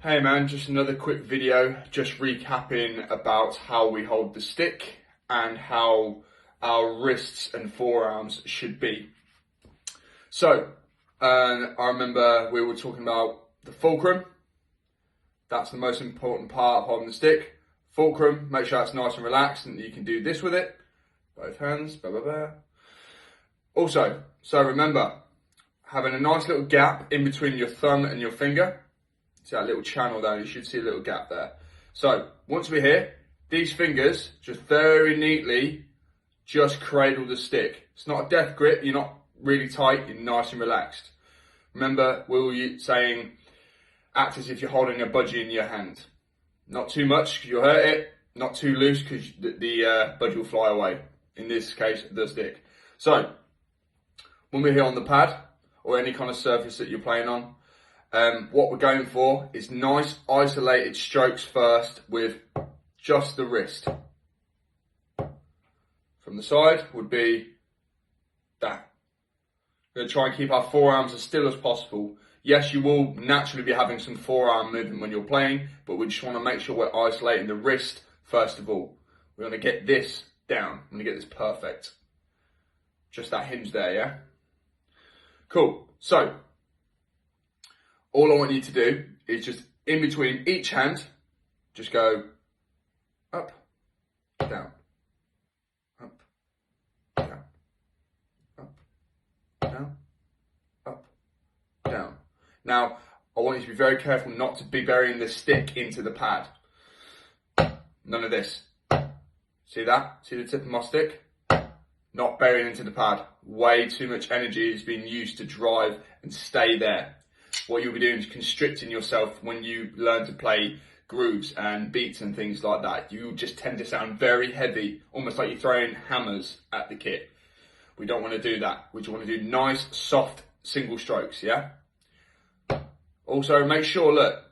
Hey man, just another quick video, just recapping about how we hold the stick and how our wrists and forearms should be. So, I remember we were talking about the fulcrum. That's the most important part of holding the stick. Fulcrum, make sure that's nice and relaxed and you can do this with it. Both hands, blah, blah, blah. Also, so remember, having a nice little gap in between your thumb and your finger. See that little channel there, you should see a little gap there. So, once we're here, these fingers just very neatly just cradle the stick. It's not a death grip, you're not really tight, you're nice and relaxed. Remember, we were saying, act as if you're holding a budgie in your hand. Not too much, because you'll hurt it. Not too loose, because the budgie will fly away. In this case, the stick. So, when we're here on the pad, or any kind of surface that you're playing on, what we're going for is nice isolated strokes first with just the wrist. From the side would be that. We're going to try and keep our forearms as still as possible. Yes, you will naturally be having some forearm movement when you're playing, but we just want to make sure we're isolating the wrist first of all. We're going to get this down. I'm going to get this perfect. Just that hinge there, yeah? Cool. So, all I want you to do is just in between each hand, just go up, down, up, down, up, down, up, down. Now, I want you to be very careful not to be burying the stick into the pad. None of this. See that? See the tip of my stick? Not burying into the pad. Way too much energy is being used to drive and stay there. What you'll be doing is constricting yourself when you learn to play grooves and beats and things like that. You just tend to sound very heavy, almost like you're throwing hammers at the kit. We don't want to do that. We just want to do nice, soft, single strokes, yeah? Also, make sure, look,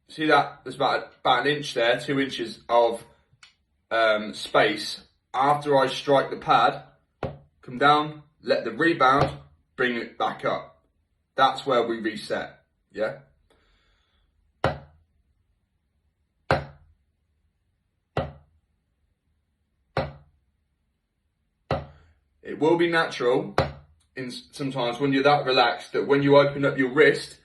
see that? There's about an inch there, 2 inches of space. After I strike the pad, come down, let the rebound, bring it back up. That's where we reset, yeah? It will be natural sometimes when you're that relaxed that when you open up your wrist,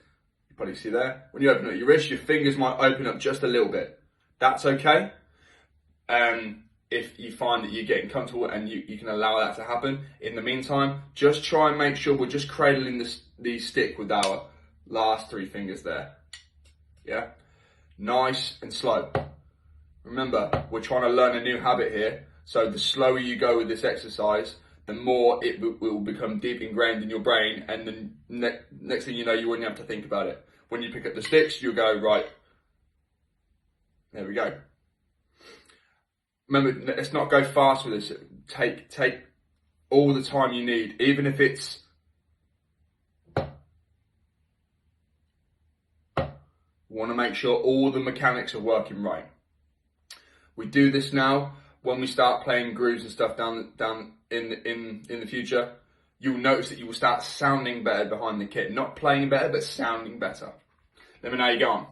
you probably see there, when you open up your wrist, your fingers might open up just a little bit. That's okay. If you find that you're getting comfortable and you can allow that to happen. In the meantime, just try and make sure we're just cradling the stick with our last 3 fingers there. Yeah? Nice and slow. Remember, we're trying to learn a new habit here. So the slower you go with this exercise, the more it will become deep ingrained in your brain. And then next thing you know, you won't have to think about it. When you pick up the sticks, you'll go, right, there we go. Remember, let's not go fast with this. Take all the time you need, even if it's want to make sure all the mechanics are working right. We do this now when we start playing grooves and stuff down in the future. You'll notice that you will start sounding better behind the kit. Not playing better, but sounding better. Let me know how you go on.